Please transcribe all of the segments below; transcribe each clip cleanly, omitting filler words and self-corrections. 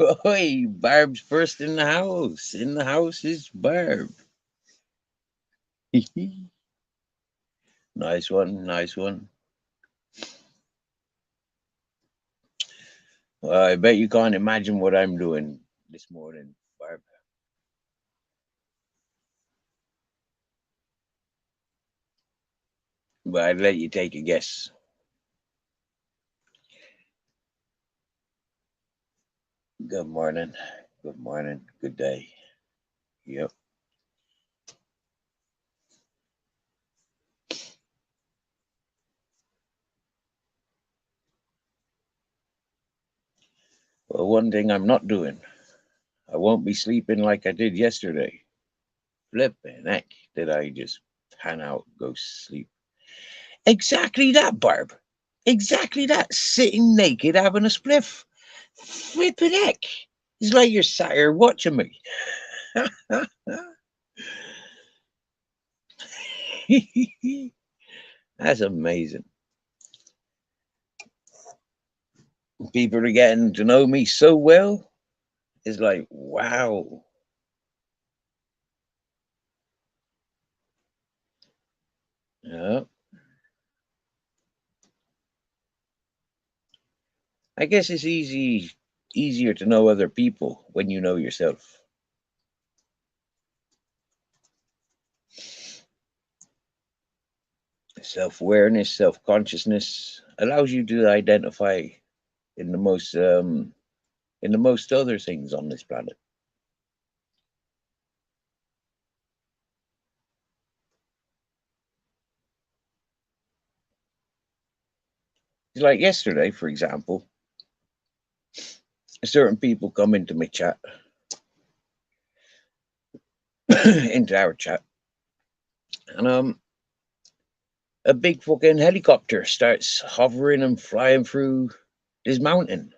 Oi, Barb's first in the house. In the house is Barb. Nice one, nice one. Well, I bet you can't imagine what I'm doing this morning, Barb. But I'd let you take a guess. Good morning. Good morning. Good day. Yep. Well, one thing I'm not doing, I won't be sleeping like I did yesterday. Flipping heck, did I just pan out, go sleep? Exactly that, Barb. Exactly that. Sitting naked having a spliff. Flipping heck. It's like you're sat here watching me. That's amazing. People are getting to know me so well. It's like, wow. Yeah. I guess it's easier to know other people when you know yourself. Self-awareness, self-consciousness allows you to identify in the most other things on this planet. It's like yesterday, for example, certain people come into my chat, into our chat, and a big fucking helicopter starts hovering and flying through this mountain.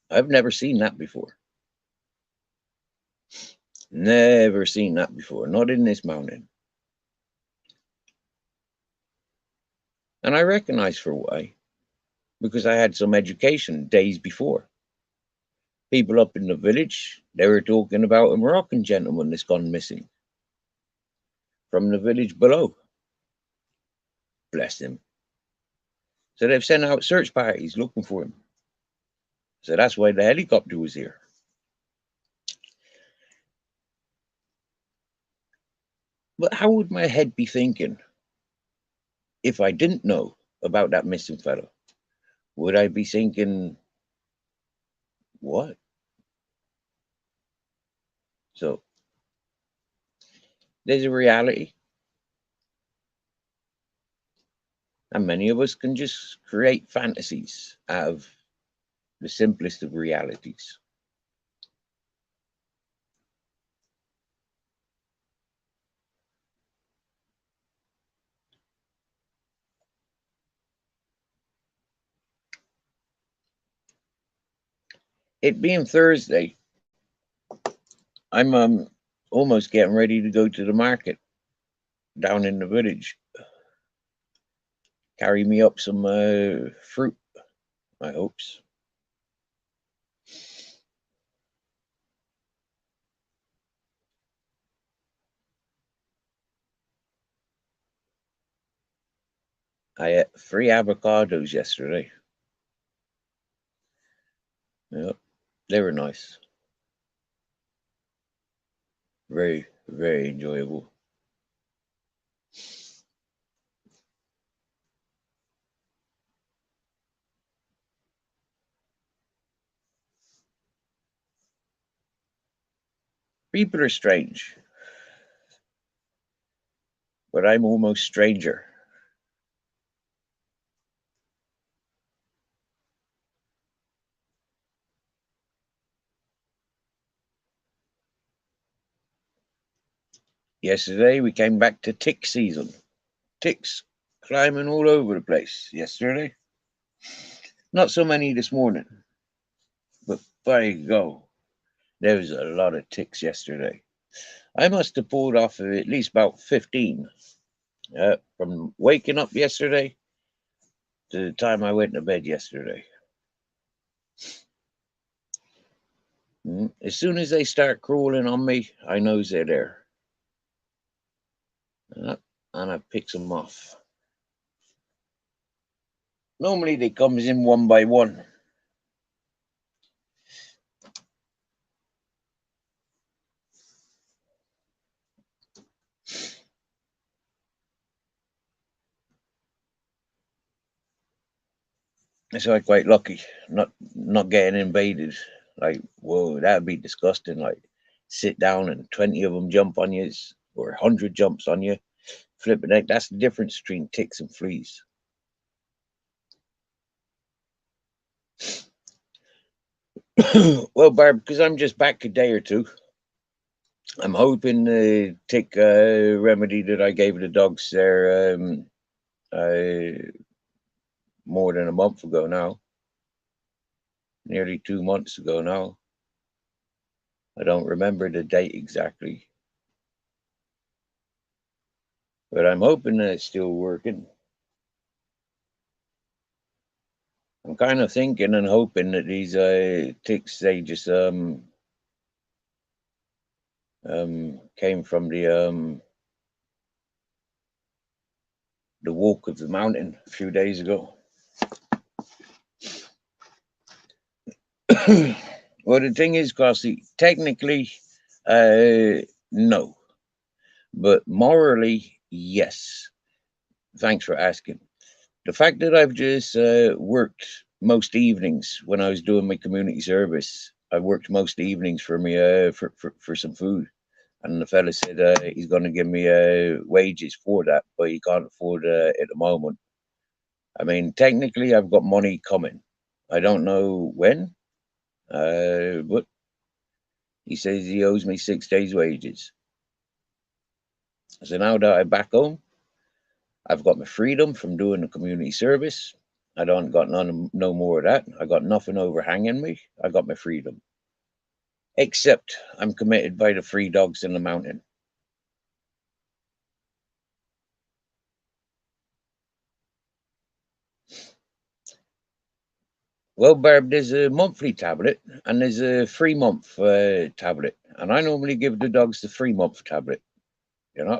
I've never seen that before. Never seen that before. Not in this mountain. And I recognize for why. Because I had some education days before. People up in the village, they were talking about a Moroccan gentleman that's gone missing from the village below. Bless him. So they've sent out search parties looking for him. So that's why the helicopter was here. But how would my head be thinking if I didn't know about that missing fellow? Would I be thinking, what? So there's a reality, and many of us can just create fantasies out of the simplest of realities. It being Thursday, I'm almost getting ready to go to the market down in the village. Carry me up some fruit, I hopes. I ate 3 avocados yesterday. Yep, they were nice. Very, very enjoyable. People are strange, but I'm almost stranger. Yesterday we came back to tick season. Ticks climbing all over the place yesterday. Not so many this morning, but by go, there was a lot of ticks yesterday. I must have pulled off at least about 15 from waking up yesterday to the time I went to bed yesterday. As soon as they start crawling on me, I knows they're there. And I picks them off. Normally they comes in one by one. So I'm quite lucky, not getting invaded. Like, whoa, that'd be disgusting. Like, sit down and 20 of them jump on you, or 100 jumps on you. Flipping heck, that's the difference between ticks and fleas. Well, Barb, because I'm just back a day or two, I'm hoping the tick remedy that I gave the dogs there more than a month ago now, nearly 2 months ago now. I don't remember the date exactly, but I'm hoping that it's still working. I'm kind of thinking and hoping that these ticks, they just came from the walk of the mountain a few days ago. Well, the thing is, Costy, technically, no, but morally, yes. Thanks for asking. The fact that I've just worked most evenings when I was doing my community service, I worked most evenings for me for some food, and the fella said he's going to give me wages for that, but he can't afford at the moment. I mean, technically, I've got money coming. I don't know when, but he says he owes me 6 days' wages. So now that I'm back home, I've got my freedom from doing the community service. I don't got no more of that. I got nothing overhanging me. I got my freedom. Except I'm committed by the free dogs in the mountain. Well, Barb, there's a monthly tablet and there's a 3 month tablet. And I normally give the dogs the 3 month tablet. You know,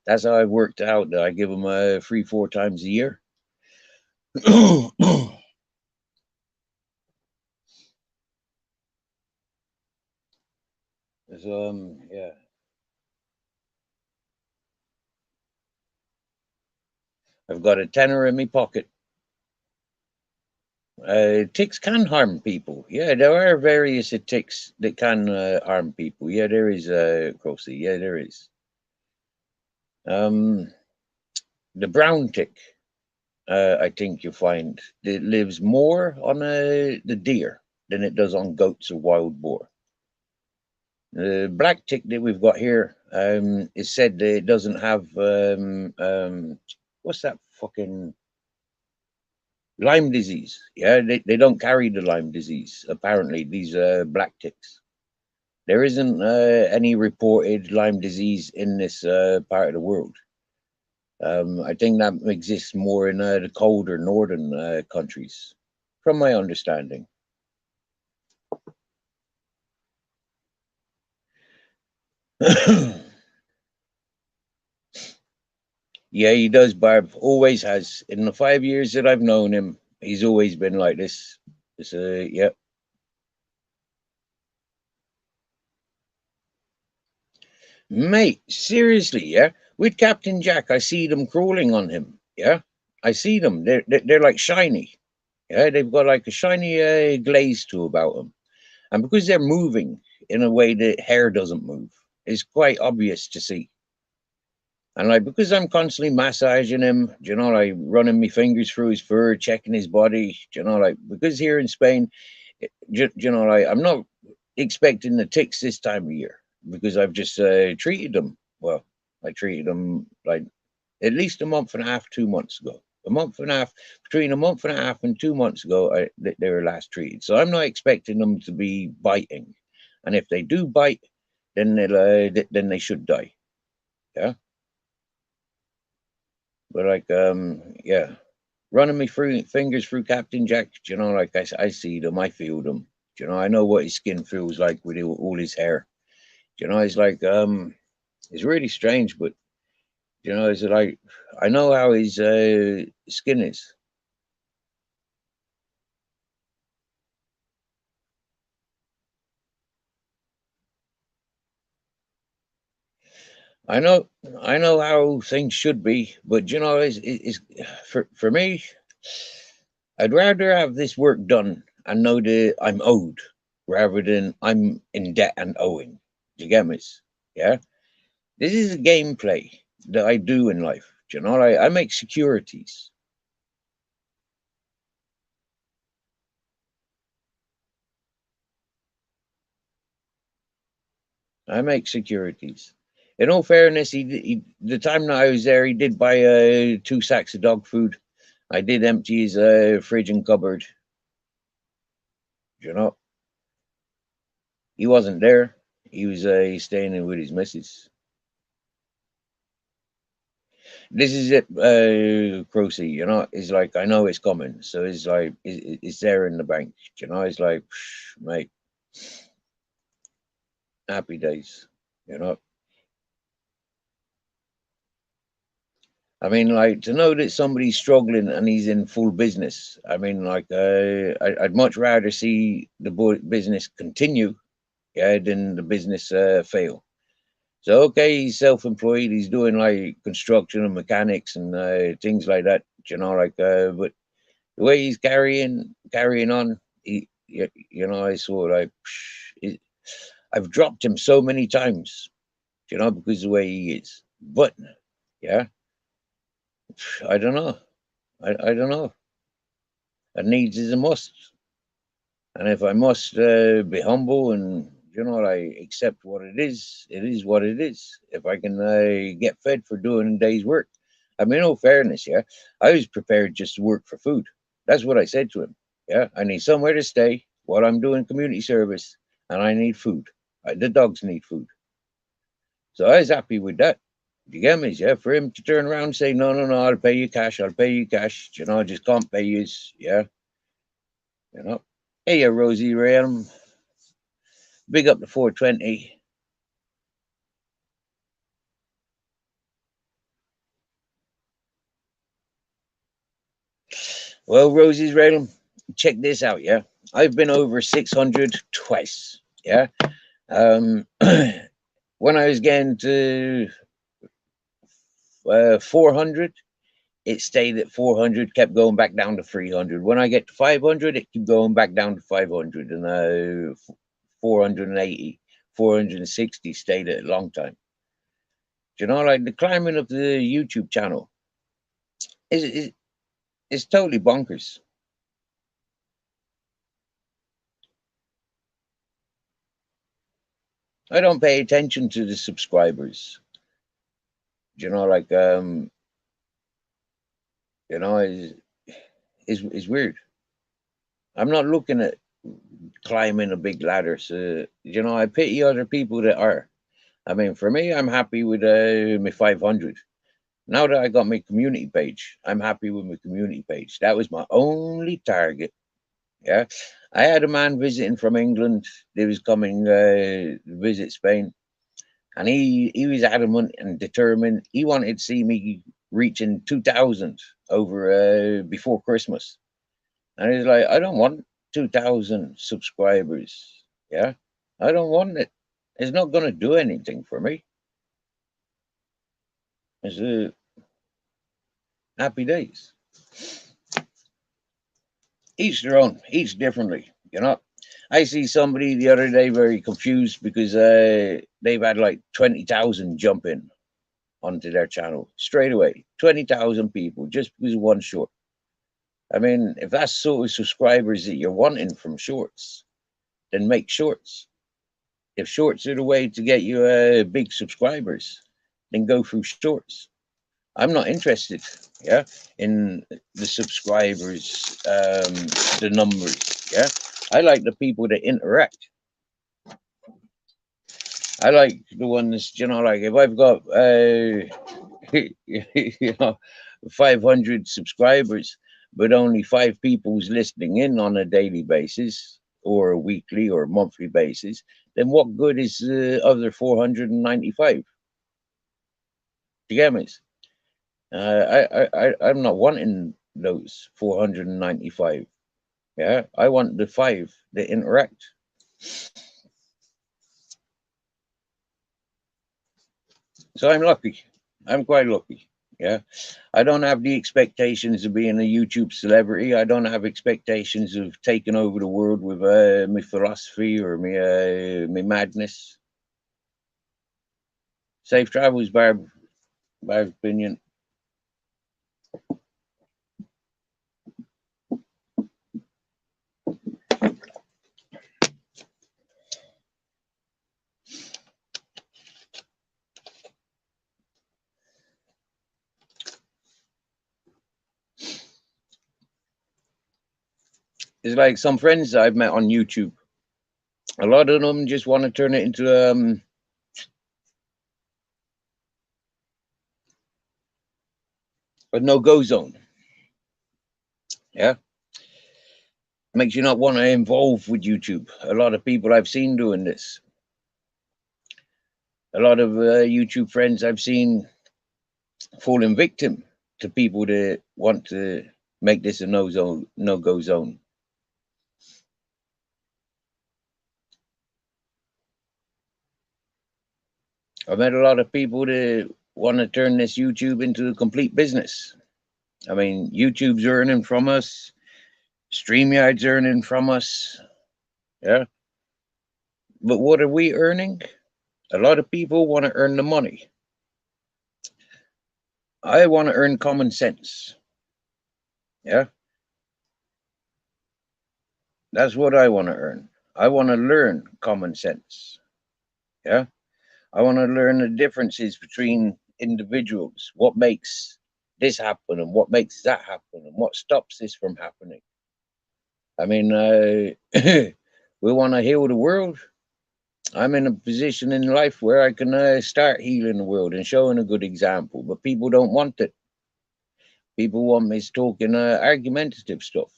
that's how I worked out that I give them 3, 4 times a year. So, yeah, I've got a tenner in my pocket. Ticks can harm people. Yeah, there are various ticks that can harm people. Yeah, there is, Crossy. Yeah, there is. Um, the brown tick, I think you'll find, it lives more on the deer than it does on goats or wild boar. The black tick that we've got here is said that it doesn't have what's that fucking Lyme disease. Yeah, they don't carry the Lyme disease. Apparently, these black ticks. There isn't any reported Lyme disease in this part of the world. I think that exists more in the colder northern countries, from my understanding. Yeah, he does, Barb. Always has. In the 5 years that I've known him, he's always been like this. It's yeah. Mate, seriously, yeah. With Captain Jack, I see them crawling on him. Yeah, I see them. They're like shiny. Yeah, they've got like a shiny glaze to about them, and because they're moving in a way that hair doesn't move, it's quite obvious to see. And like because I'm constantly massaging him, you know, like running my fingers through his fur, checking his body, you know, like because here in Spain, you know, like I'm not expecting the ticks this time of year because I've just treated them well. I treated them like at least a month and a half, 2 months ago. A month and a half, between a month and a half and 2 months ago, they were last treated. So I'm not expecting them to be biting. And if they do bite, then then they should die. Yeah. But like, yeah, running me through fingers through Captain Jack, you know, like I see them, I feel them. You know, I know what his skin feels like with all his hair. You know, it's like it's really strange, but you know, it's like I know how his skin is. I know, I know how things should be, but you know, it's for me. I'd rather have this work done and know that I'm owed, rather than I'm in debt and owing. Do you get me? Yeah, this is a gameplay that I do in life. Do you know, I make securities. I make securities. In all fairness, the time that I was there, he did buy 2 sacks of dog food. I did empty his fridge and cupboard. You know, he wasn't there. He was staying in with his missus. This is it, Crocy. You know, it's like I know it's coming, so it's like it's there in the bank. You know, it's like, mate, happy days. You know, I mean, like to know that somebody's struggling and he's in full business. I mean, like I'd much rather see the business continue, yeah, than the business fail. So okay, he's self-employed. He's doing like construction and mechanics and things like that. You know, like but the way he's carrying on, you know, I saw like I've dropped him so many times, you know, because the way he is. But yeah, I don't know. I don't know. A needs is a must, and if I must be humble and you know, I accept what it is what it is. If I can get fed for doing a day's work, I mean, no fairness, yeah, I was prepared just to work for food. That's what I said to him. Yeah, I need somewhere to stay while I'm doing community service, and I need food. The dogs need food, so I was happy with that. You get me? Yeah, for him to turn around and say, no, no, no, I'll pay you cash. I'll pay you cash. You know, I just can't pay you. Yeah, you know. Hey, Rosie Ray, big up to 420. Well, Rosie's Raylan, check this out, yeah. I've been over 600 twice, yeah. Um, when I was getting to 400, it stayed at 400, kept going back down to 300. When I get to 500, it kept going back down to 500, and 480, 460 stayed at a long time. You know, like the climbing of the YouTube channel is totally bonkers. I don't pay attention to the subscribers. You know, like you know, is weird. I'm not looking at climbing a big ladder. So you know, I pity other people that are. I mean, for me, I'm happy with my 500. Now that I got my community page, I'm happy with my community page. That was my only target. Yeah, I had a man visiting from England. He was coming visit Spain, and he was adamant and determined. He wanted to see me reaching 2,000 over before Christmas. And he's like, I don't want 2,000 subscribers. Yeah, I don't want it. It's not going to do anything for me. It's happy days. Each their own, each differently, you know. I see somebody the other day very confused because they've had like 20,000 jump in onto their channel straight away. 20,000 people just because of one short. I mean, if that's sort of subscribers that you're wanting from shorts, then make shorts. If shorts are the way to get you big subscribers, then go through shorts. I'm not interested, yeah, in the subscribers, the numbers, yeah. I like the people that interact. I like the ones, you know, like if I've got, you know, 500 subscribers, but only 5 people's listening in on a daily basis. or a weekly or monthly basis, then what good is the other 495? Do you get me? I'm not wanting those 495. Yeah, I want the five that interact. So I'm lucky. I'm quite lucky. Yeah, I don't have the expectations of being a YouTube celebrity. I don't have expectations of taking over the world with my philosophy or my madness. Safe travels, Barb. Barb's opinion. It's like some friends I've met on YouTube. A lot of them just want to turn it into a no-go zone. Yeah, makes you not want to involve with YouTube. A lot of people I've seen doing this. A lot of YouTube friends I've seen falling victim to people that want to make this a no-go zone. I've met a lot of people that want to turn this YouTube into a complete business. I mean, YouTube's earning from us, StreamYard's earning from us. Yeah. But what are we earning? A lot of people want to earn the money. I want to earn common sense. Yeah. That's what I want to earn. I want to learn common sense. Yeah. I want to learn the differences between individuals, what makes this happen and what makes that happen and what stops this from happening. I mean, we want to heal the world. I'm in a position in life where I can start healing the world and showing a good example, but people don't want it. People want me talking argumentative stuff.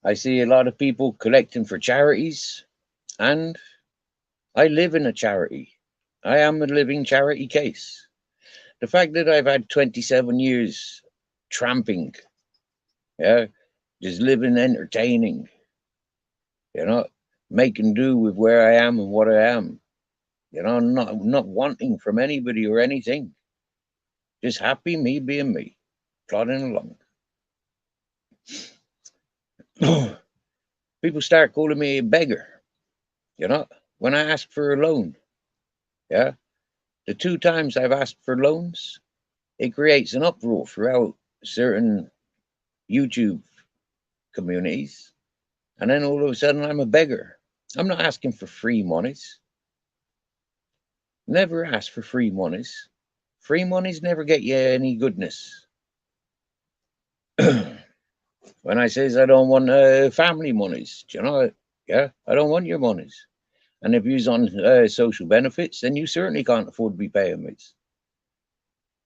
I see a lot of people collecting for charities, and I live in a charity. I am a living charity case. The fact that I've had 27 years tramping, yeah, just living, entertaining, you know, making do with where I am and what I am, not wanting from anybody or anything, just happy me being me, plodding along. People start calling me a beggar, when I ask for a loan. Yeah, the two times I've asked for loans, it creates an uproar throughout certain YouTube communities. And then all of a sudden, I'm a beggar. I'm not asking for free monies. Never ask for free monies. Free monies never get you any goodness. When I says I don't want family monies, yeah, I don't want your monies. And if you're on social benefits, then you certainly can't afford to be paying me.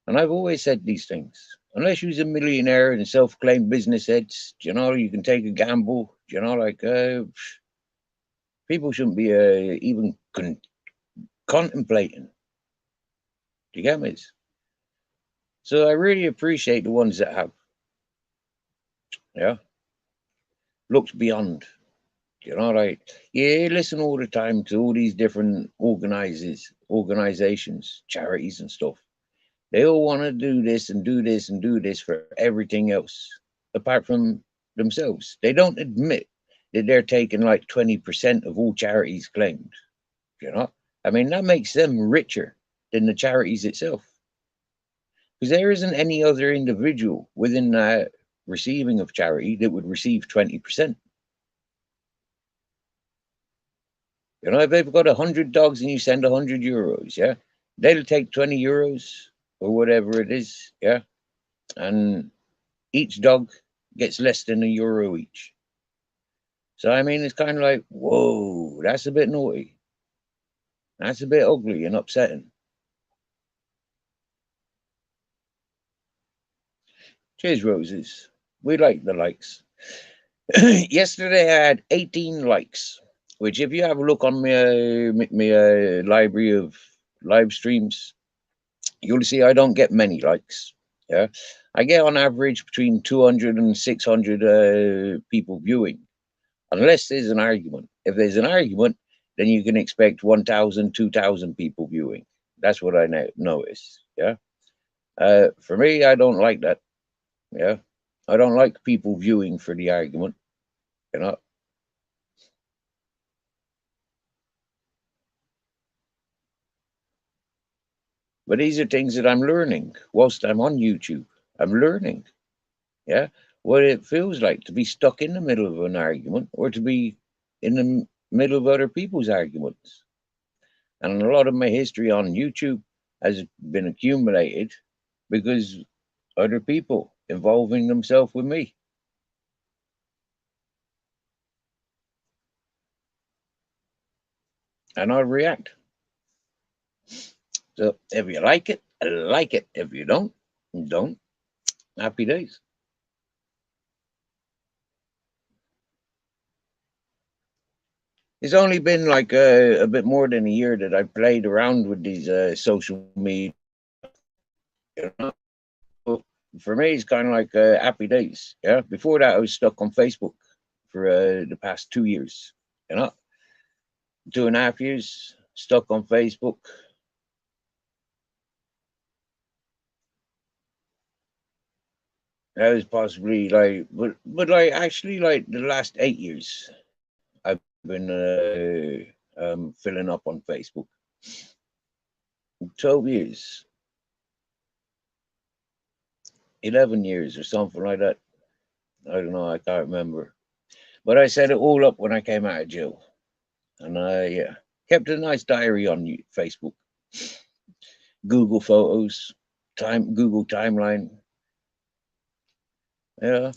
And I've always said these things. Unless you're a millionaire and self-claimed business heads, you can take a gamble. People shouldn't be even contemplating. Do you get me? So I really appreciate the ones that have, yeah, looked beyond. Listen all the time to all these different organizations, charities and stuff. They all want to do this and do this and do this for everything else, apart from themselves. They don't admit that they're taking like 20% of all charities claimed. I mean, that makes them richer than the charities itself. Because there isn't any other individual within that receiving of charity that would receive 20%. If they've got 100 dogs and you send 100 euros, yeah, they'll take 20 euros or whatever it is, yeah, and each dog gets less than €1 each. So, I mean, it's kind of like, whoa, that's a bit naughty. That's a bit ugly and upsetting. Cheers, roses. We like the likes. Yesterday I had 18 likes, which if you have a look on my library of live streams, you'll see I don't get many likes. Yeah, I get on average between 200 and 600 people viewing, unless there's an argument. If there's an argument, then you can expect 1,000, 2,000 people viewing. That's what I notice. Yeah. For me, I don't like that. Yeah. I don't like people viewing for the argument. You know. But these are things that I'm learning whilst I'm on YouTube. I'm learning. Yeah. What it feels like to be stuck in the middle of an argument or to be in the middle of other people's arguments. And a lot of my history on YouTube has been accumulated because other people involving themselves with me. And I react. So if you like it, like it. If you don't. Happy days. It's only been like a bit more than a year that I played around with these social media. You know? So for me, it's kind of like happy days. Yeah. Before that, I was stuck on Facebook for the past 2 years. You know, 2.5 years stuck on Facebook. That was possibly like, but like actually like the last 8 years, I've been filling up on Facebook. 12 years, 11 years, or something like that. I don't know. I can't remember. But I set it all up when I came out of jail, and I kept a nice diary on Facebook, Google Photos, Google Timeline. Yeah.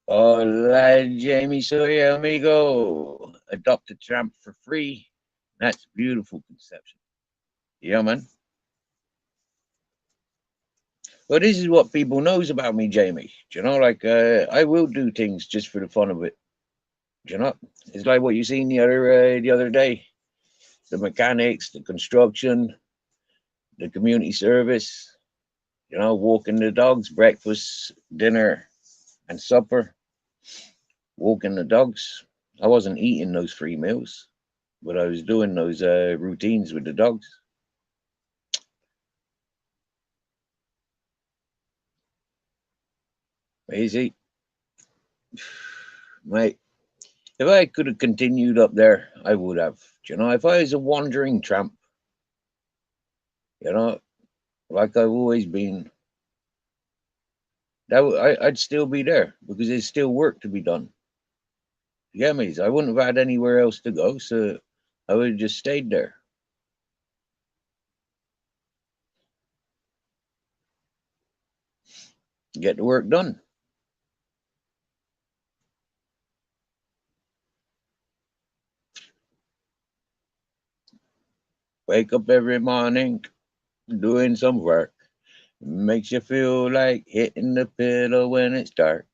Hola, Jamie. Soy amigo. Adopt a tramp for free. That's beautiful conception. Yeah, man. Well, this is what people knows about me, Jamie. Do you know, like I will do things just for the fun of it. Do you know, it's like what you seen the other day. The mechanics, the construction, the community service. You know, walking the dogs, breakfast, dinner, and supper. Walking the dogs. I wasn't eating those free meals, but I was doing those routines with the dogs. Easy, mate. If I could have continued up there, I would have. Do you know, if I was a wandering tramp, you know, like I've always been, I'd still be there because there's still work to be done. You get me? So I wouldn't have had anywhere else to go, so I would have just stayed there. Get the work done. Wake up every morning doing some work. Makes you feel like hitting the pillow when it's dark.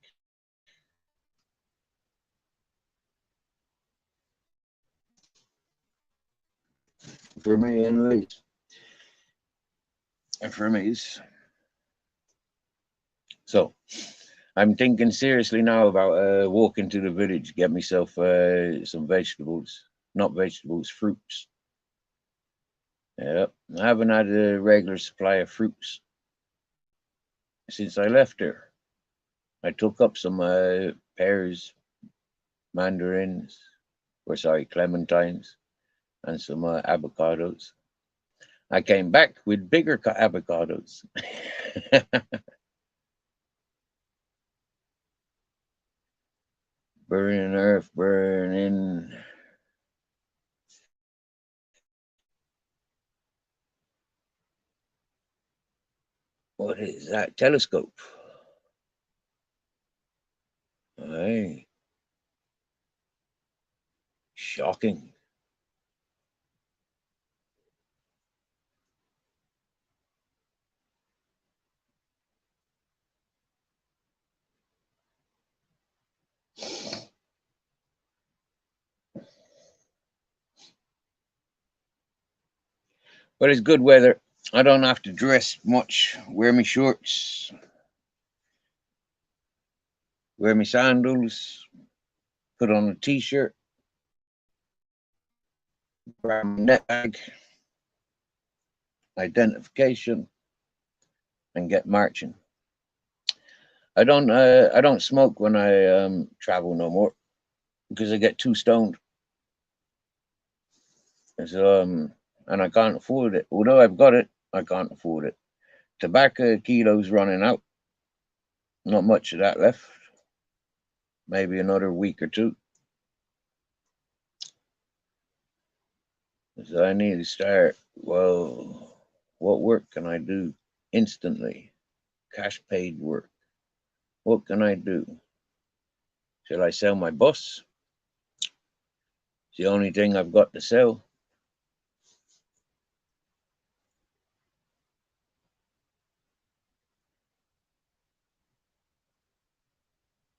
For me, anyways. And for me, so I'm thinking seriously now about walking to the village, get myself some vegetables, not vegetables, fruits. Yeah, I haven't had a regular supply of fruits since I left here. I took up some pears, mandarins, or sorry, clementines, and some avocados. I came back with bigger avocados. Burning earth, burning. What is that? Telescope. Aye. Shocking. But it's good weather. I don't have to dress much. Wear my shorts, wear my sandals, put on a t-shirt, grab my net bag, identification, and get marching. I don't smoke when I travel no more because I get too stoned. So, and I can't afford it. Although I've got it, I can't afford it. Tobacco kilo's running out. Not much of that left. Maybe another week or two. So I need to start. Well, what work can I do instantly? Cash paid work. What can I do? Shall I sell my bus? It's the only thing I've got to sell.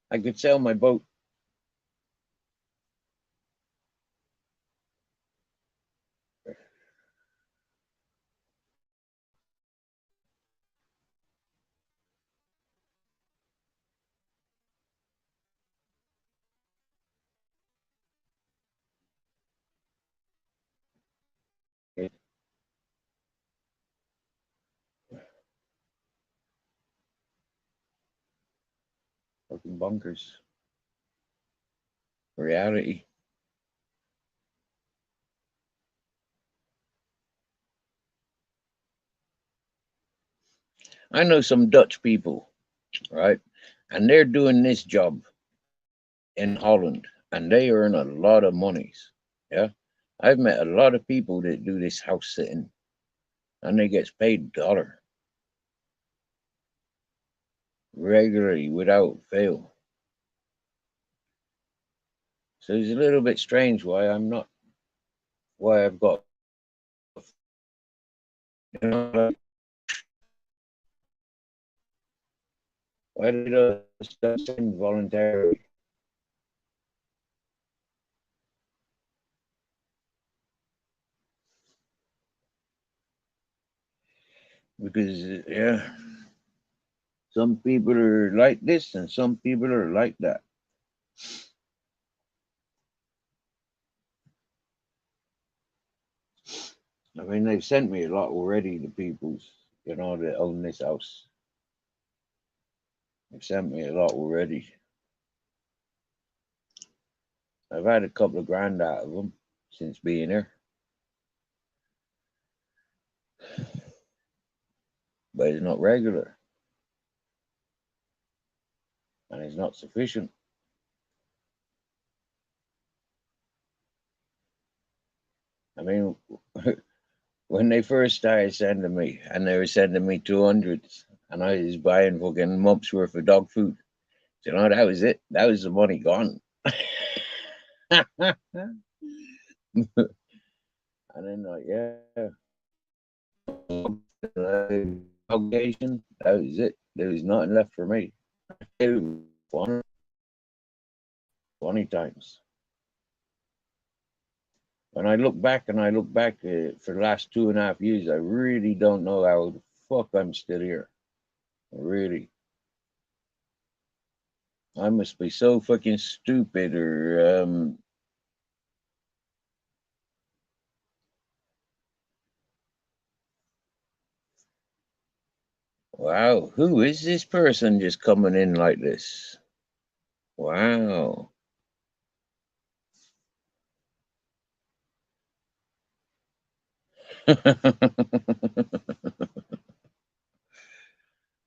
I could sell my boat. It's fucking bonkers. Reality. I know some Dutch people, right? And they're doing this job in Holland and they earn a lot of monies. Yeah. I've met a lot of people that do this house sitting and they get paid dollar regularly without fail. So it's a little bit strange why I'm not, why I've got, you know, why did I start saying voluntarily? Because, yeah, some people are like this and some people are like that. I mean, they've sent me a lot already, the peoples, you know, that own this house. They've sent me a lot already. I've had a couple of grand out of them since being here, but it's not regular and it's not sufficient. I mean, when they first started sending me, and they were sending me 200s, and I was buying fucking months worth of dog food. You know, that was it. That was the money gone. And then, like, yeah, obligation. That was it. There was nothing left for me. It was 20 times. When I look back and I look back for the last 2.5 years, I really don't know how the fuck I'm still here. Really. I must be so fucking stupid or wow, who is this person just coming in like this? Wow.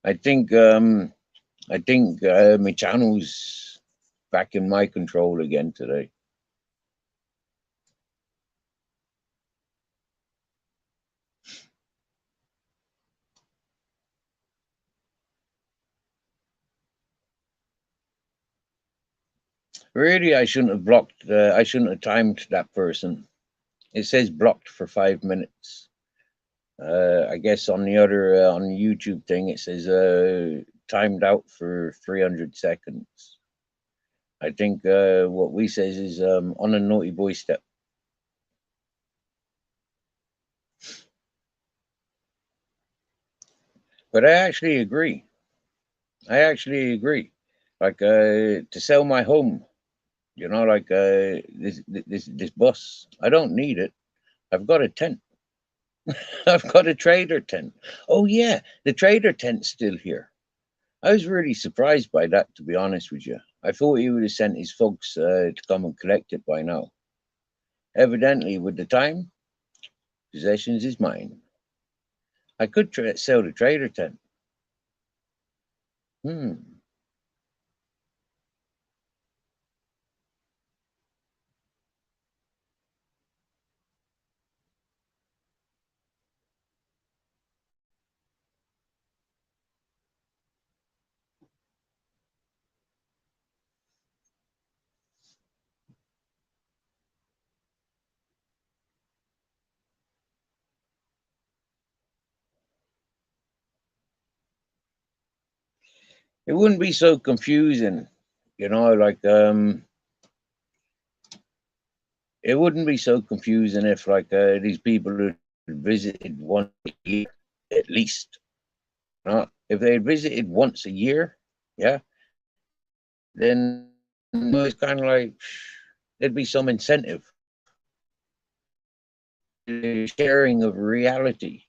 I think my channel's back in my control again today. Really, I shouldn't have blocked. I shouldn't have timed that person. It says blocked for 5 minutes. I guess on the other on the YouTube thing, it says timed out for 300 seconds. I think what we says is on a naughty boy step. But I actually agree. I actually agree. Like to sell my home, like this bus. I don't need it. I've got a tent. I've got a trader tent. Oh yeah, the trader tent's still here. I was really surprised by that, to be honest with you. I thought he would have sent his folks to come and collect it by now. Evidently, with the time, possessions is mine. I could sell the trader tent. Hmm. It wouldn't be so confusing, like it wouldn't be so confusing if like these people who visited once a year at least. If they visited once a year, yeah, then it's kind of like there'd be some incentive, sharing of reality.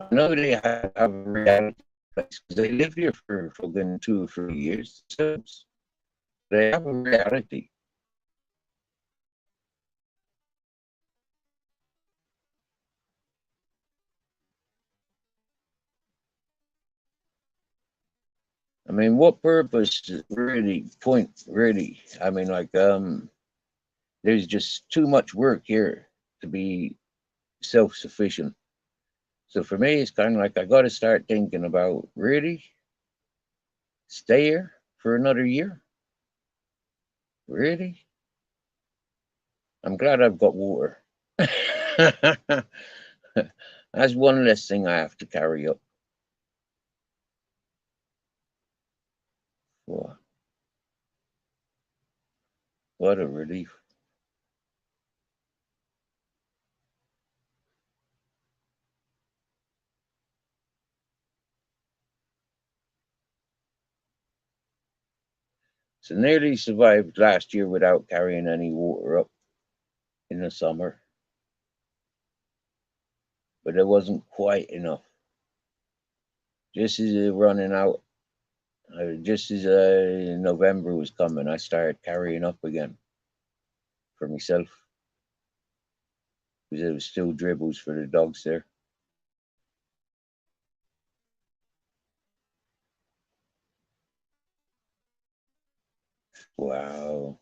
I know they have a reality place because they lived here for fucking 2 or 3 years. So they have a reality. I mean, what purpose really point really? I mean, like there's just too much work here to be self-sufficient. So for me, it's kind of like I got to start thinking about really stay here for another year. Really, I'm glad I've got water. That's one less thing I have to carry up. Wow, what a relief. So nearly survived last year without carrying any water up in the summer, but it wasn't quite enough. Just as it running out, just as November was coming, I started carrying up again for myself because there was still dribbles for the dogs there. Wow.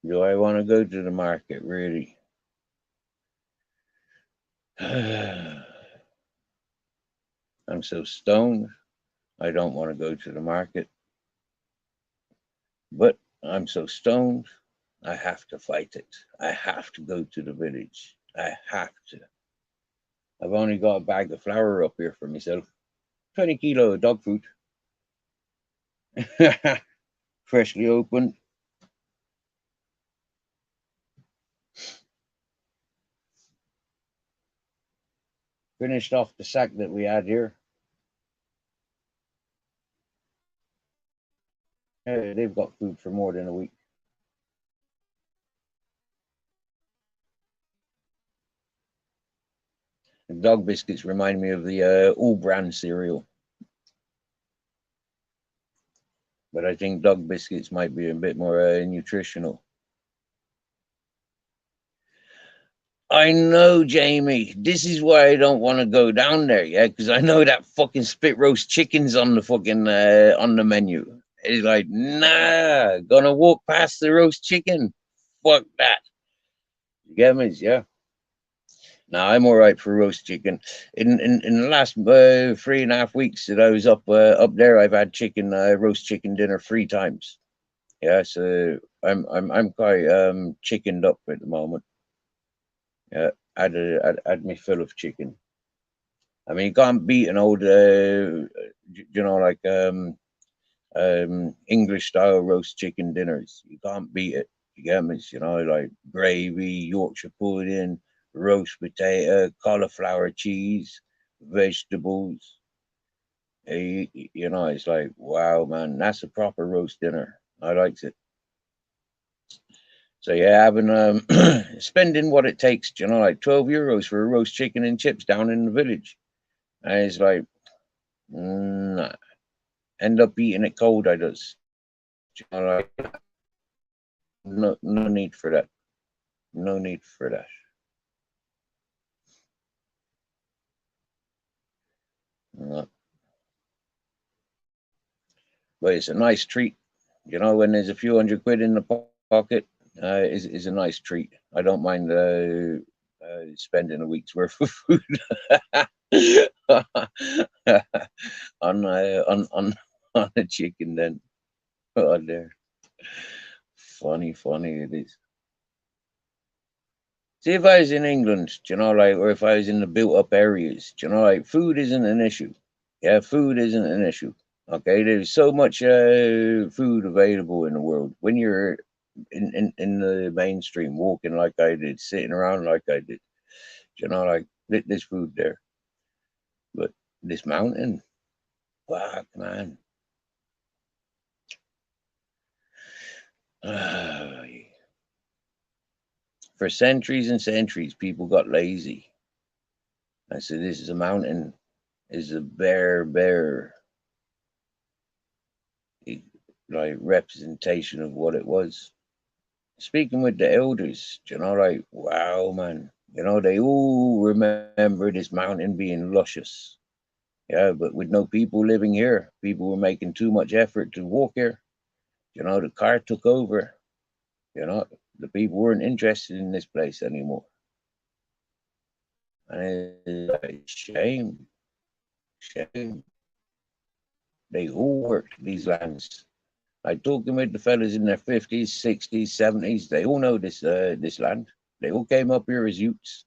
Do I want to go to the market, really? I'm so stoned, I don't want to go to the market, but I'm so stoned, I have to fight it. I have to go to the village. I have to. I've only got a bag of flour up here for myself. 20 kilo of dog food. Freshly opened. Finished off the sack that we had here. They've got food for more than a week. The dog biscuits remind me of the all brand cereal, but I think dog biscuits might be a bit more nutritional. I know, Jamie. This is why I don't want to go down there, yeah, because I know that fucking spit roast chicken's on the fucking on the menu. It's like, nah, gonna walk past the roast chicken. Fuck that. You get me? Yeah. Now I'm all right for roast chicken. In the last 3.5 weeks that I was up there, I've had chicken roast chicken dinner 3 times. Yeah, so I'm quite chickened up at the moment. Yeah, had me fill of chicken. I mean, you can't beat an old, like English style roast chicken dinners. You can't beat it. You get me? Like gravy, Yorkshire pudding, roast potato, cauliflower cheese, vegetables. It's like, wow, man, that's a proper roast dinner. I likes it. So yeah, having spending what it takes, like €12 for a roast chicken and chips down in the village. And it's like, nah, end up eating it cold. I does, like, no need for that. No need for that. Uh, but it's a nice treat, when there's a few hundred quid in the pocket. Is a nice treat. I don't mind spending a week's worth of food on a chicken. Then oh, there, funny it is. See, if I was in England, like, or if I was in the built-up areas, like, food isn't an issue. Yeah, food isn't an issue. Okay, there's so much food available in the world. When you're in the mainstream, walking like I did, sitting around like I did, like, there's food there. But this mountain, fuck, man. For centuries and centuries, people got lazy. I said, this is a mountain, is a bare, like, representation of what it was. Speaking with the elders, like, wow, man, they all remember this mountain being luscious. Yeah, but with no people living here, people were making too much effort to walk here. The car took over. The people weren't interested in this place anymore. And it's like, shame. They all worked these lands. I talking with the fellas in their 50s, 60s, 70s. They all know this land. They all came up here as youths.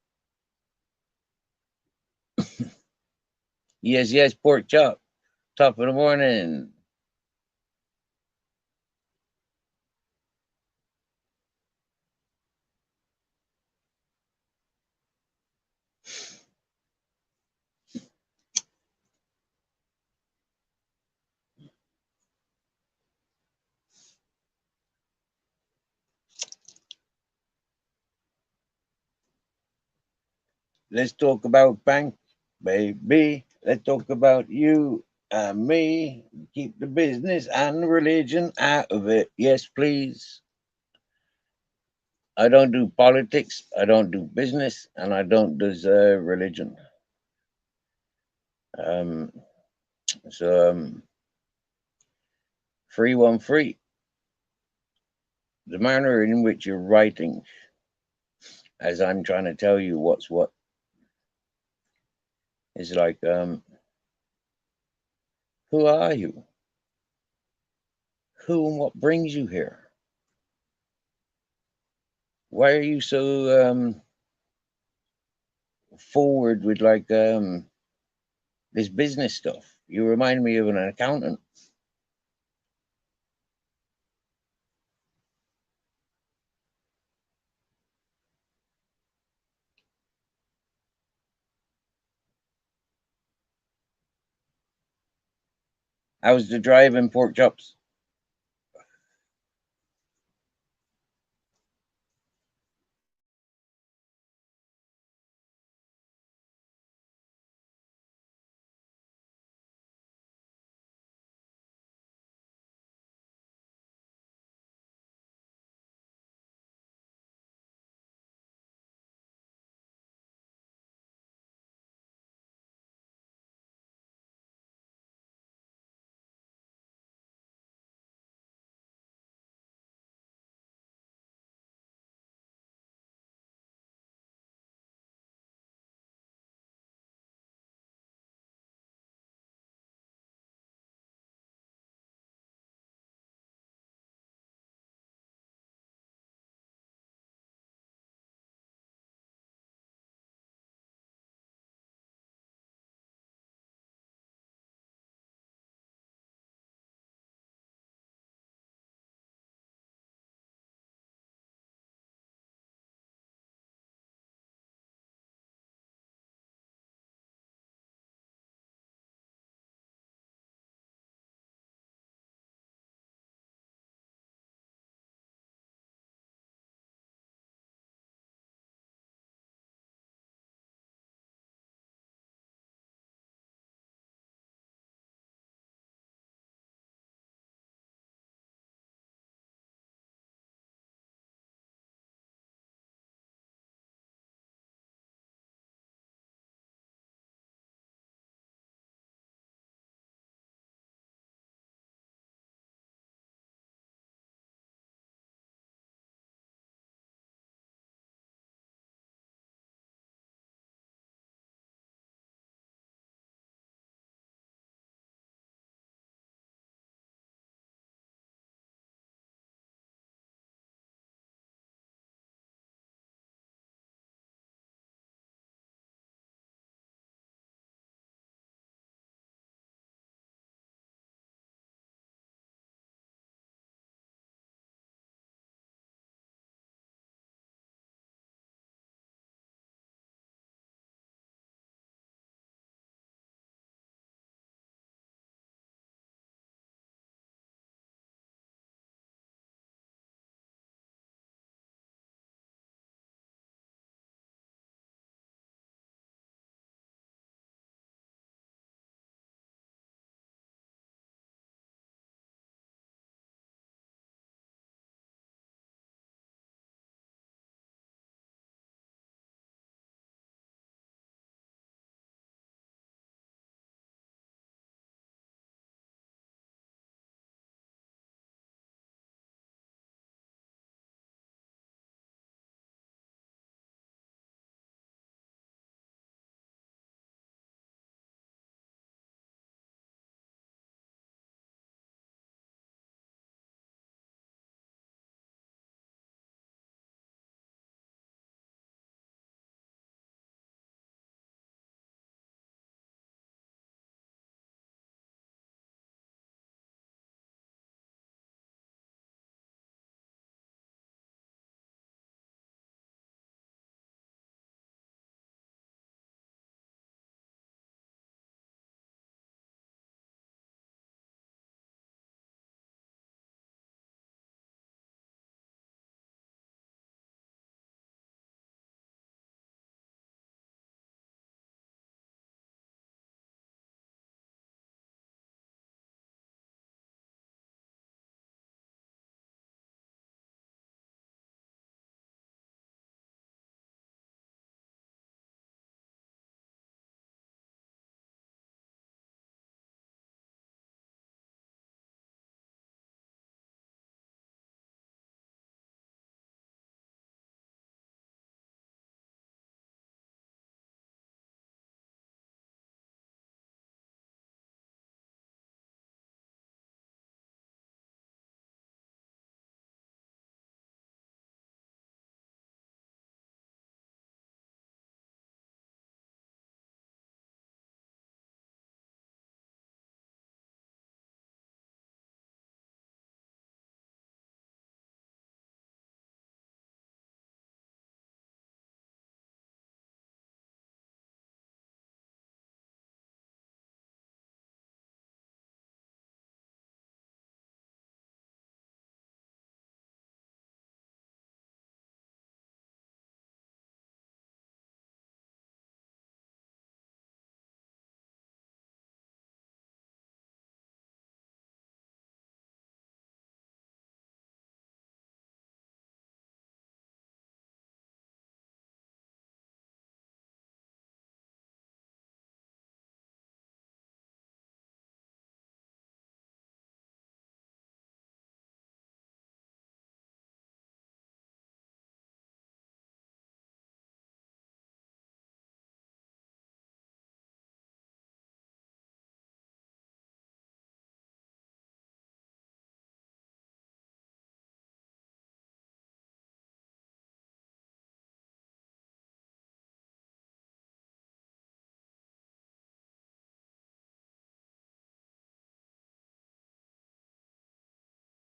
Yes, pork chop. Top of the morning. Let's talk about bank, baby. Let's talk about you and me. Keep the business and religion out of it. Yes, please. I don't do politics. I don't do business, and I don't do religion. Um, so, 313. The manner in which you're writing, as I'm trying to tell you what's what, is like, who are you? Who and what brings you here? Why are you so forward with, like, this business stuff? You remind me of an accountant. How's the drive in pork chops?